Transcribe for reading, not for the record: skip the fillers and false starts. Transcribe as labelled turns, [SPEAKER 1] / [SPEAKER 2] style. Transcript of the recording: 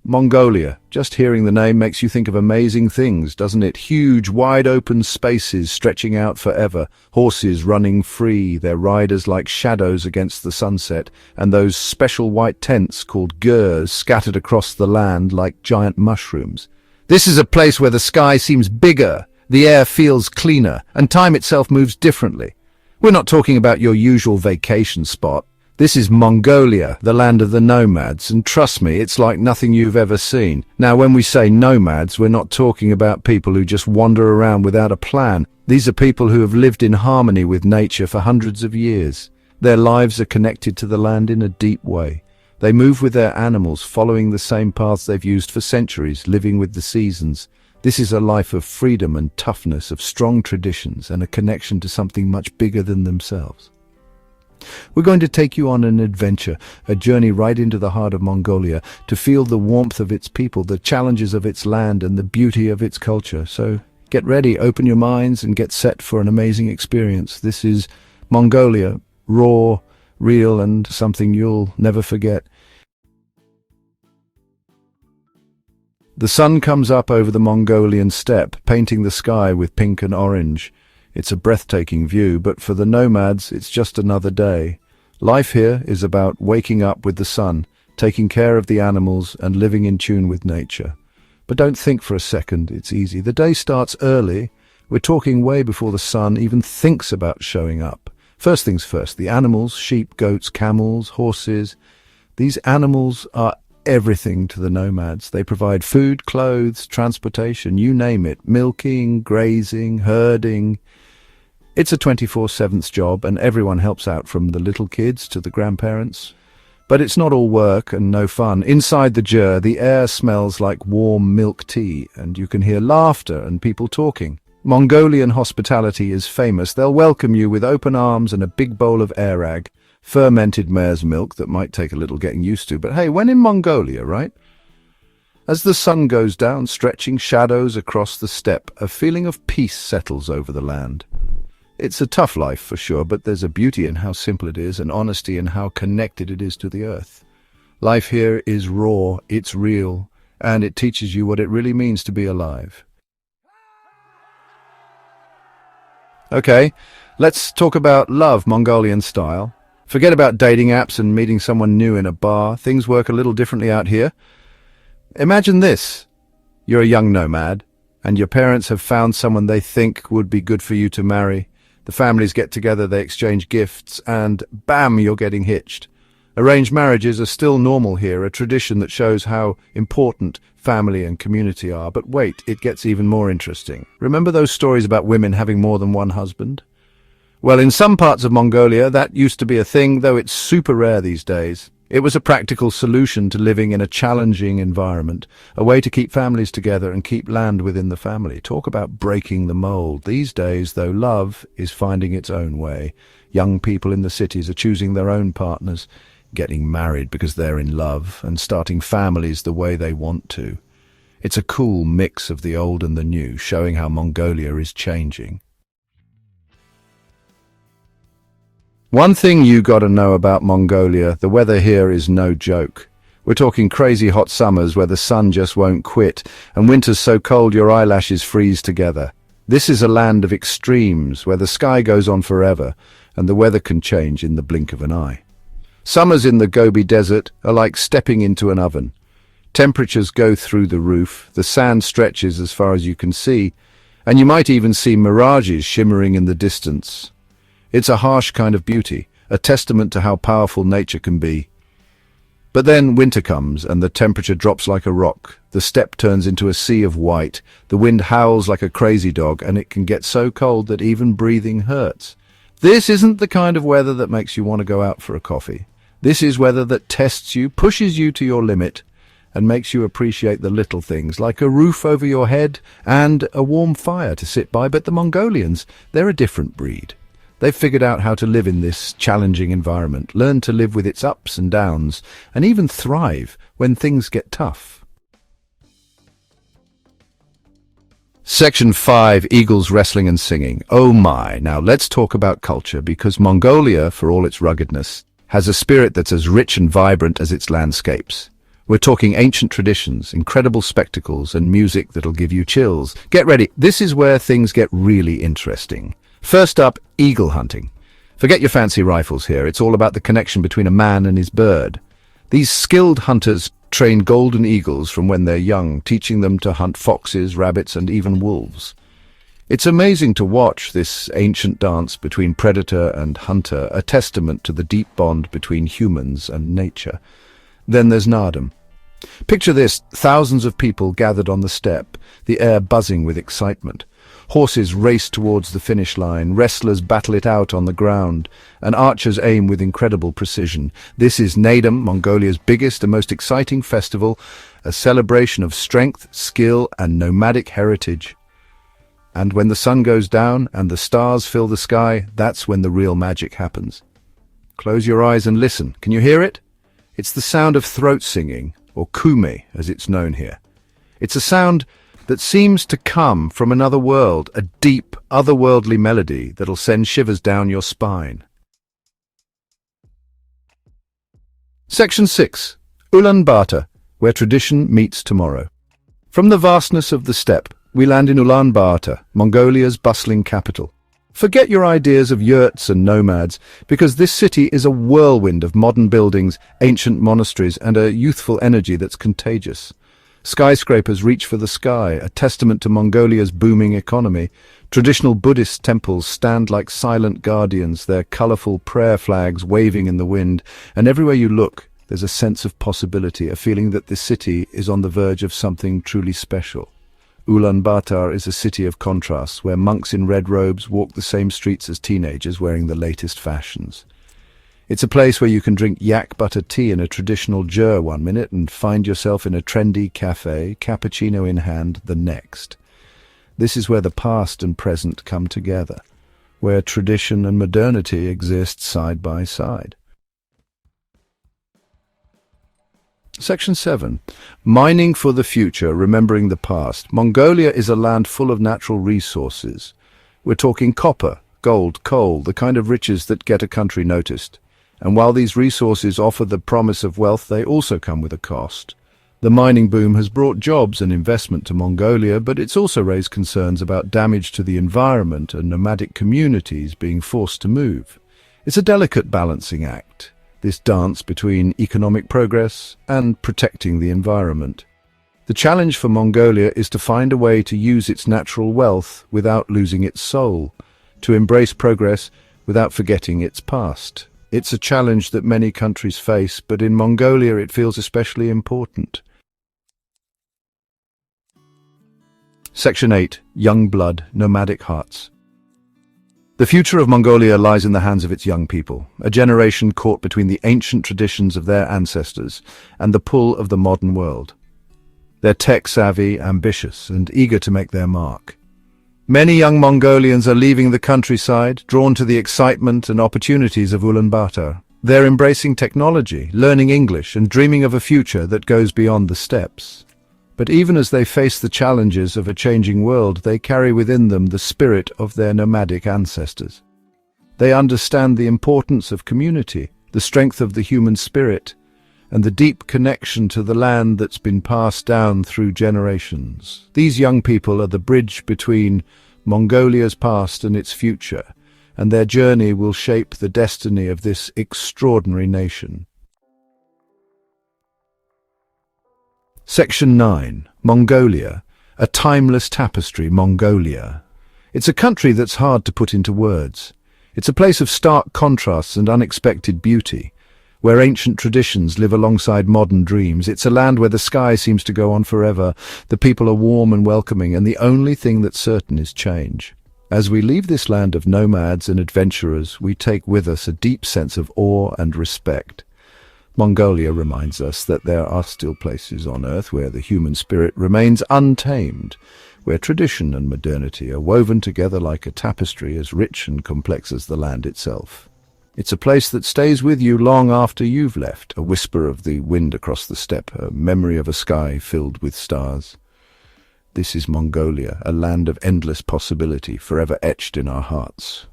[SPEAKER 1] Mongolia. Just hearing the name makes you think of amazing things, doesn't it? Huge, wide-open spaces stretching out forever, horses running free, their riders like shadows against the sunset, and those special white tents called gurs scattered across the land like giant mushrooms. This is a place where the sky seems bigger, the air feels cleaner, and time itself moves differently. We're not talking about your usual vacation spot. This is Mongolia, the land of the nomads, and trust me, it's like nothing you've ever seen. Now, when we say nomads, we're not talking about people who just wander around without a plan. These are people who have lived in harmony with nature for hundreds of years. Their lives are connected to the land in a deep way. They move with their animals, following the same paths they've used for centuries, living with the seasons. This is a life of freedom and toughness, of strong traditions, and a connection to something much bigger than themselves. We're going to take you on an adventure, a journey right into the heart of Mongolia, to feel the warmth of its people, the challenges of its land, and the beauty of its culture. So get ready, open your minds, and get set for an amazing experience. This is Mongolia, raw, real, and something you'll never forget. The sun comes up over the Mongolian steppe, painting the sky with pink and orange. It's a breathtaking view, but for the nomads, it's just another day. Life here is about waking up with the sun, taking care of the animals, and living in tune with nature. But don't think for a second it's easy. The day starts early. We're talking way before the sun even thinks about showing up. First things first, the animals, sheep, goats, camels, horses. These animals are everything to the nomads. They provide food, clothes, transportation, you name it, milking, grazing, herding. It's a 24/7 job, and everyone helps out, from the little kids to the grandparents. But it's not all work and no fun. Inside the ger, the air smells like warm milk tea, and you can hear laughter and people talking. Mongolian hospitality is famous. They'll welcome you with open arms and a big bowl of airag, fermented mare's milk that might take a little getting used to. But hey, when in Mongolia, right? As the sun goes down, stretching shadows across the steppe, a feeling of peace settles over the land. It's a tough life for sure, but there's a beauty in how simple it is, and honesty in how connected it is to the earth. Life here is raw, it's real, and it teaches you what it really means to be alive. Okay, let's talk about love, Mongolian style. Forget about dating apps and meeting someone new in a bar. Things work a little differently out here. Imagine this. You're a young nomad, and your parents have found someone they think would be good for you to marry. The families get together, they exchange gifts, and bam, you're getting hitched. Arranged marriages are still normal here, a tradition that shows how important family and community are. But wait, it gets even more interesting. Remember those stories about women having more than one husband? Well, in some parts of Mongolia, that used to be a thing, though it's super rare these days. It was a practical solution to living in a challenging environment, a way to keep families together and keep land within the family. Talk about breaking the mold. These days, though, love is finding its own way. Young people in the cities are choosing their own partners, getting married because they're in love, and starting families the way they want to. It's a cool mix of the old and the new, showing how Mongolia is changing. One thing you gotta know about Mongolia, the weather here is no joke. We're talking crazy hot summers where the sun just won't quit, and winters so cold your eyelashes freeze together. This is a land of extremes, where the sky goes on forever, and the weather can change in the blink of an eye. Summers in the Gobi Desert are like stepping into an oven. Temperatures go through the roof, the sand stretches as far as you can see, and you might even see mirages shimmering in the distance. It's a harsh kind of beauty, a testament to how powerful nature can be. But then winter comes and the temperature drops like a rock. The steppe turns into a sea of white. The wind howls like a crazy dog, and it can get so cold that even breathing hurts. This isn't the kind of weather that makes you want to go out for a coffee. This is weather that tests you, pushes you to your limit, and makes you appreciate the little things, like a roof over your head and a warm fire to sit by. But the Mongolians, they're a different breed. They've figured out how to live in this challenging environment, learn to live with its ups and downs, and even thrive when things get tough. Section 5, Eagles Wrestling and Singing. Oh my, now let's talk about culture, because Mongolia, for all its ruggedness, has a spirit that's as rich and vibrant as its landscapes. We're talking ancient traditions, incredible spectacles, and music that'll give you chills. Get ready, this is where things get really interesting. First up, eagle hunting. Forget your fancy rifles here, it's all about the connection between a man and his bird. These skilled hunters train golden eagles from when they're young, teaching them to hunt foxes, rabbits, and even wolves. It's amazing to watch this ancient dance between predator and hunter, a testament to the deep bond between humans and nature. Then there's Nardam. Picture this, thousands of people gathered on the steppe, the air buzzing with excitement. Horses race towards the finish line, wrestlers battle it out on the ground, and archers aim with incredible precision. This is Naadam, Mongolia's biggest and most exciting festival, a celebration of strength, skill, and nomadic heritage. And when the sun goes down and the stars fill the sky, that's when the real magic happens. Close your eyes and listen. Can you hear it? It's the sound of throat singing, or kume as it's known here. It's a sound that seems to come from another world, a deep, otherworldly melody that'll send shivers down your spine. Section 6. Ulaanbaatar, where tradition meets tomorrow. From the vastness of the steppe, we land in Ulaanbaatar, Mongolia's bustling capital. Forget your ideas of yurts and nomads, because this city is a whirlwind of modern buildings, ancient monasteries, and a youthful energy that's contagious. Skyscrapers reach for the sky, a testament to Mongolia's booming economy. Traditional Buddhist temples stand like silent guardians, their colorful prayer flags waving in the wind, and everywhere you look, there's a sense of possibility, a feeling that this city is on the verge of something truly special. Ulaanbaatar is a city of contrasts, where monks in red robes walk the same streets as teenagers wearing the latest fashions. It's a place where you can drink yak butter tea in a traditional jur one minute and find yourself in a trendy cafe, cappuccino in hand, the next. This is where the past and present come together, where tradition and modernity exist side by side. Section 7. Mining for the future, remembering the past. Mongolia is a land full of natural resources. We're talking copper, gold, coal, the kind of riches that get a country noticed. And while these resources offer the promise of wealth, they also come with a cost. The mining boom has brought jobs and investment to Mongolia, but it's also raised concerns about damage to the environment and nomadic communities being forced to move. It's a delicate balancing act, this dance between economic progress and protecting the environment. The challenge for Mongolia is to find a way to use its natural wealth without losing its soul, to embrace progress without forgetting its past. It's a challenge that many countries face, but in Mongolia it feels especially important. Section 8. Young blood, nomadic hearts. The future of Mongolia lies in the hands of its young people, a generation caught between the ancient traditions of their ancestors and the pull of the modern world. They're tech-savvy, ambitious, and eager to make their mark. Many young Mongolians are leaving the countryside, drawn to the excitement and opportunities of Ulaanbaatar. They're embracing technology, learning English, and dreaming of a future that goes beyond the steppes. But even as they face the challenges of a changing world, they carry within them the spirit of their nomadic ancestors. They understand the importance of community, the strength of the human spirit, and the deep connection to the land that's been passed down through generations. These young people are the bridge between Mongolia's past and its future, and their journey will shape the destiny of this extraordinary nation. Section 9. Mongolia, a timeless tapestry. Mongolia. It's a country that's hard to put into words. It's a place of stark contrasts and unexpected beauty, where ancient traditions live alongside modern dreams. It's a land where the sky seems to go on forever, the people are warm and welcoming, and the only thing that's certain is change. As we leave this land of nomads and adventurers, we take with us a deep sense of awe and respect. Mongolia reminds us that there are still places on Earth where the human spirit remains untamed, where tradition and modernity are woven together like a tapestry as rich and complex as the land itself. It's a place that stays with you long after you've left, a whisper of the wind across the steppe, a memory of a sky filled with stars. This is Mongolia, a land of endless possibility, forever etched in our hearts.